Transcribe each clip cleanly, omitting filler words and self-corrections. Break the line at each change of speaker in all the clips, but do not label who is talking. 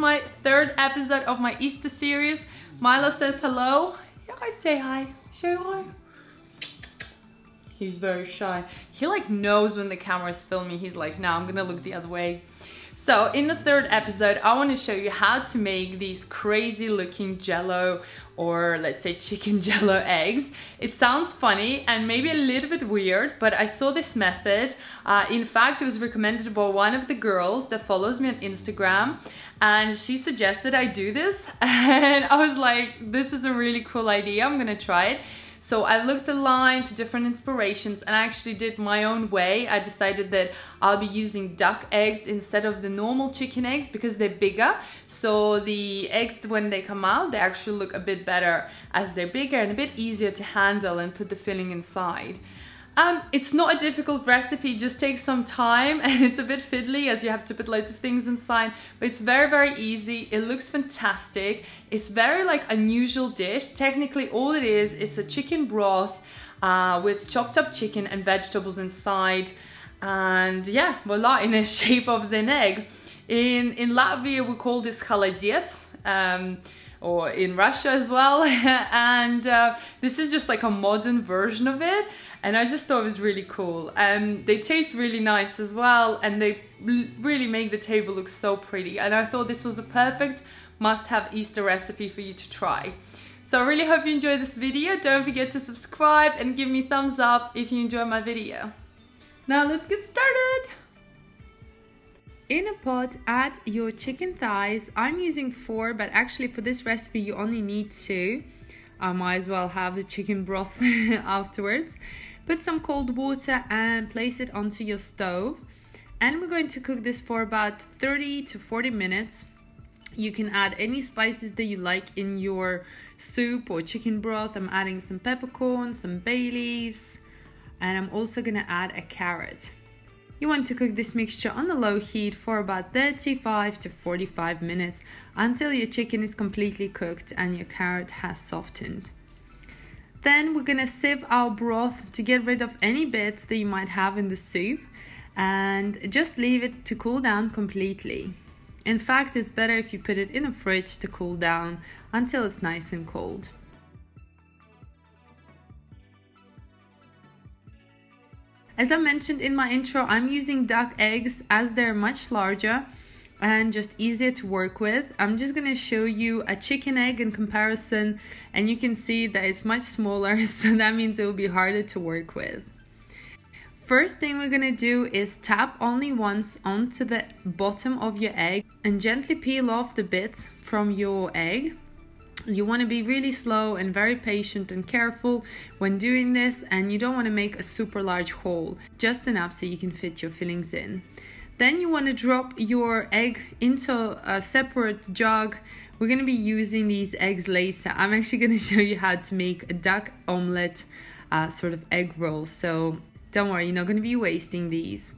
my third episode of my Easter series. Milo says hello. Yeah, I say hi. Say hi. He's very shy. He like knows when the camera is filming. He's like, no, I'm gonna look the other way. So in the third episode, I want to show you how to make these crazy looking jello, or let's say chicken jello eggs. It sounds funny and maybe a little bit weird, but I saw this method. In fact, it was recommended by one of the girls that follows me on Instagram, and she suggested I do this. And I was like, this is a really cool idea. I'm gonna try it. So I looked online for different inspirations and I actually did my own way. I decided that I'll be using duck eggs instead of the normal chicken eggs because they're bigger. So the eggs, when they come out, they actually look a bit better as they're bigger and a bit easier to handle and put the filling inside. It's not a difficult recipe, it just takes some time and it's a bit fiddly as you have to put loads of things inside, but it's very, very easy. It looks fantastic. It's very like unusual dish. Technically all it is, it's a chicken broth with chopped up chicken and vegetables inside, and yeah, voila, in the shape of an egg. In Latvia we call this khaladiet, or in Russia as well. And this is just like a modern version of it, and I just thought it was really cool. They taste really nice as well, and they really make the table look so pretty, and I thought this was a perfect must-have Easter recipe for you to try. So I really hope you enjoyed this video. Don't forget to subscribe and give me a thumbs up if you enjoy my video. Now let's get started. In a pot, add your chicken thighs. I'm using 4, but actually for this recipe you only need 2. I might as well have the chicken broth afterwards. Put some cold water and place it onto your stove. And we're going to cook this for about 30 to 40 minutes. You can add any spices that you like in your soup or chicken broth. I'm adding some peppercorn, some bay leaves, and I'm also gonna add a carrot. You want to cook this mixture on a low heat for about 35 to 45 minutes until your chicken is completely cooked and your carrot has softened. Then we're gonna sieve our broth to get rid of any bits that you might have in the soup and just leave it to cool down completely. In fact, it's better if you put it in the fridge to cool down until it's nice and cold. As I mentioned in my intro, I'm using duck eggs as they're much larger and just easier to work with. I'm just going to show you a chicken egg in comparison, and you can see that it's much smaller, so that means it will be harder to work with. First thing we're going to do is tap only once onto the bottom of your egg and gently peel off the bits from your egg. You want to be really slow and very patient and careful when doing this, and you don't want to make a super large hole, just enough so you can fit your fillings in. Then you want to drop your egg into a separate jug. We're going to be using these eggs later. I'm actually going to show you how to make a duck omelette sort of egg roll, so don't worry, you're not going to be wasting these.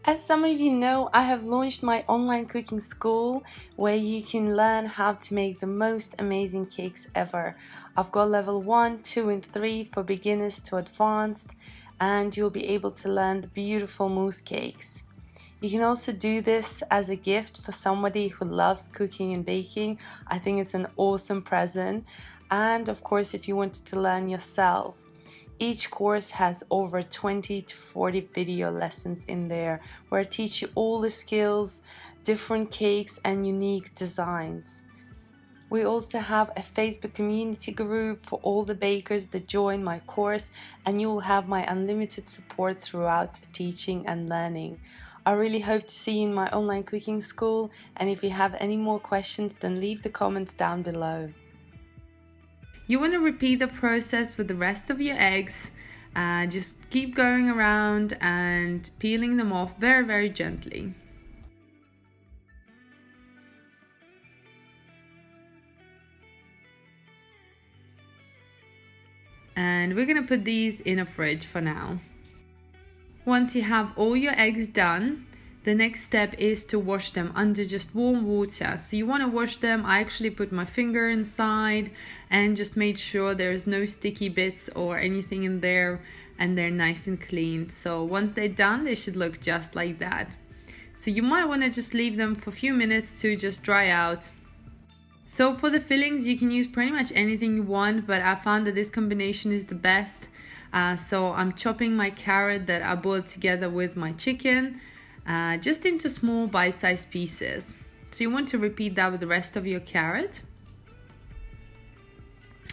As some of you know, I have launched my online cooking school where you can learn how to make the most amazing cakes ever. I've got level 1, 2 and 3 for beginners to advanced, and you'll be able to learn the beautiful mousse cakes. You can also do this as a gift for somebody who loves cooking and baking. I think it's an awesome present. And of course, if you wanted to learn yourself. Each course has over 20 to 40 video lessons in there where I teach you all the skills, different cakes and unique designs. We also have a Facebook community group for all the bakers that join my course, and you will have my unlimited support throughout the teaching and learning. I really hope to see you in my online cooking school, and if you have any more questions, then leave the comments down below. You want to repeat the process with the rest of your eggs. Just keep going around and peeling them off very, very gently. And we're going to put these in a fridge for now. Once you have all your eggs done, the next step is to wash them under just warm water. So you want to wash them. I actually put my finger inside and just made sure there's no sticky bits or anything in there. and they're nice and clean. So once they're done, they should look just like that. So you might want to just leave them for a few minutes to just dry out. So for the fillings, you can use pretty much anything you want, but I found that this combination is the best. So I'm chopping my carrot that I boiled together with my chicken just into small bite-sized pieces. So you want to repeat that with the rest of your carrot.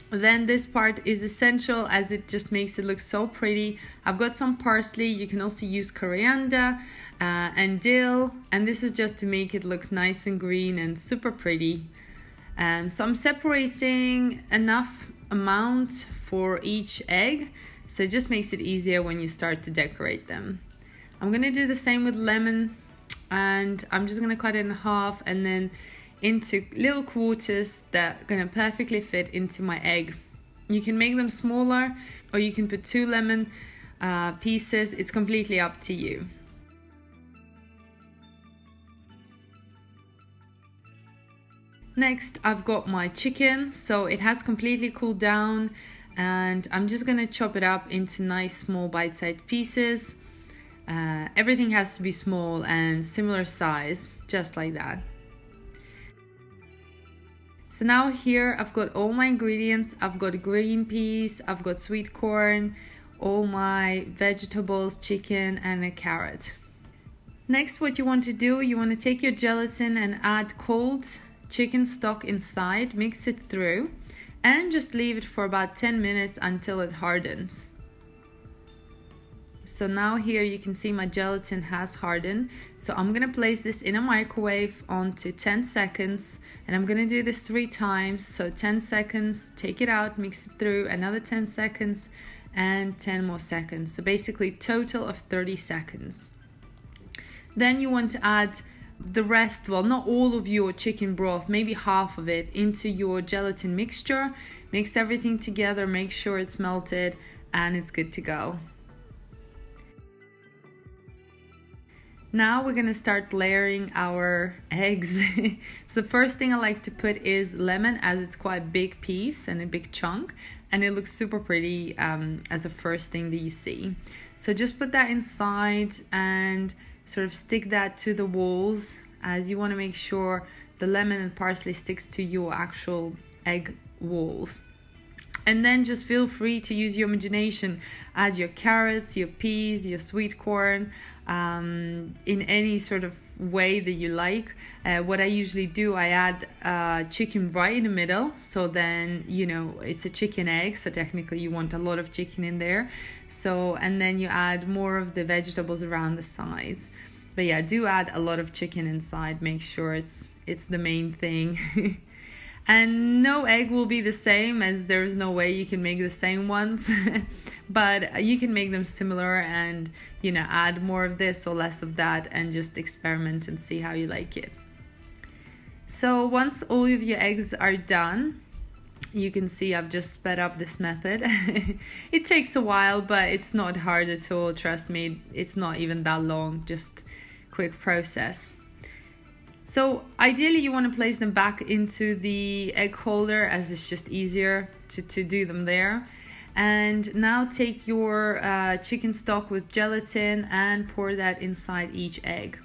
Then this part is essential as it just makes it look so pretty. I've got some parsley. You can also use coriander and dill, and this is just to make it look nice and green and super pretty. So I'm separating enough amount for each egg, so it just makes it easier when you start to decorate them. I'm gonna do the same with lemon, and I'm just gonna cut it in half and then into little quarters that are gonna perfectly fit into my egg. You can make them smaller, or you can put 2 lemon pieces. It's completely up to you. Next, I've got my chicken, so it has completely cooled down, and I'm just gonna chop it up into nice small bite-sized pieces. Everything has to be small and similar size, just like that. So now here I've got all my ingredients. I've got green peas, I've got sweet corn, all my vegetables, chicken, and a carrot. Next, what you want to do, you want to take your gelatin and add cold chicken stock inside, mix it through, and just leave it for about 10 minutes until it hardens. So now here you can see my gelatin has hardened. So I'm gonna place this in a microwave onto 10 seconds, and I'm gonna do this 3 times. So 10 seconds, take it out, mix it through, another 10 seconds, and 10 more seconds. So basically total of 30 seconds. Then you want to add the rest, well, not all of your chicken broth, maybe half of it, into your gelatin mixture. Mix everything together, make sure it's melted, and it's good to go. Now we're gonna start layering our eggs. So the first thing I like to put is lemon, as it's quite a big piece and a big chunk, and it looks super pretty as the first thing that you see. So just put that inside and sort of stick that to the walls, as you want to make sure the lemon and parsley sticks to your actual egg walls. And then just feel free to use your imagination. Add your carrots, your peas, your sweet corn in any sort of way that you like. What I usually do, I add chicken right in the middle, so then, you know, it's a chicken egg, so technically you want a lot of chicken in there. So, and then you add more of the vegetables around the sides. But yeah, do add a lot of chicken inside. Make sure it's the main thing. And no egg will be the same, as there's no way you can make the same ones. But you can make them similar and, you know, add more of this or less of that, and just experiment and see how you like it. So once all of your eggs are done, you can see I've just sped up this method. It takes a while, but it's not hard at all. Trust me, it's not even that long, just quick process. So ideally you want to place them back into the egg holder, as it's just easier to do them there. And now take your chicken stock with gelatin and pour that inside each egg.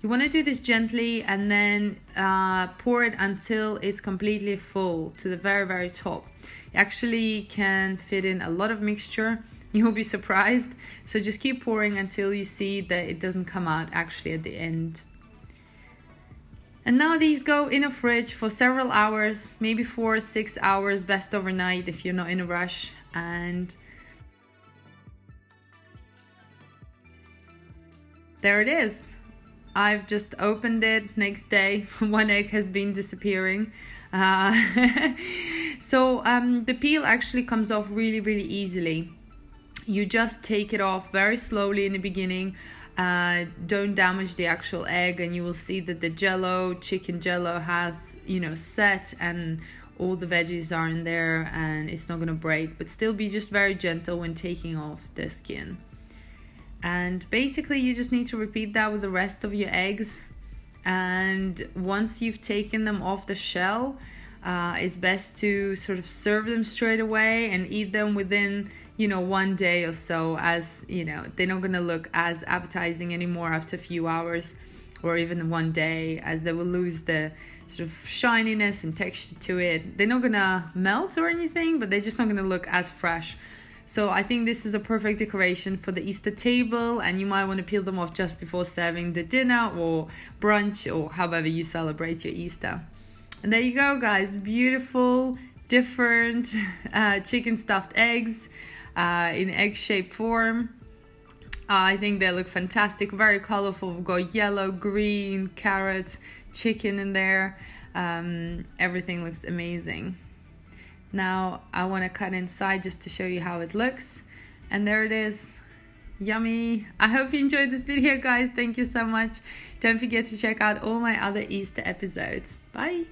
You want to do this gently, and then pour it until it's completely full to the very, very top. It actually can fit in a lot of mixture. You'll be surprised. So just keep pouring until you see that it doesn't come out actually at the end. And now these go in a fridge for several hours, maybe 4 or 6 hours, best overnight if you're not in a rush. And there it is. I've just opened it. Next day, one egg has been disappearing. So the peel actually comes off really, really easily. You just take it off very slowly in the beginning. Don't damage the actual egg, and you will see that the jello, chicken jello, has, you know, set, and all the veggies are in there, and it's not gonna break. But still be just very gentle when taking off the skin. And basically you just need to repeat that with the rest of your eggs. And once you've taken them off the shell, it's best to sort of serve them straight away and eat them within, you know, 1 day or so, as, you know, they're not going to look as appetizing anymore after a few hours or even 1 day, as they will lose the sort of shininess and texture to it. They're not going to melt or anything, but they're just not going to look as fresh. So I think this is a perfect decoration for the Easter table, and you might want to peel them off just before serving the dinner or brunch or however you celebrate your Easter. And there you go, guys. Beautiful, different chicken stuffed eggs in egg-shaped form. I think they look fantastic, very colorful. We've got yellow, green, carrots, chicken in there. Everything looks amazing. Now I want to cut inside just to show you how it looks. And there it is. Yummy. I hope you enjoyed this video, guys. Thank you so much. Don't forget to check out all my other Easter episodes. Bye.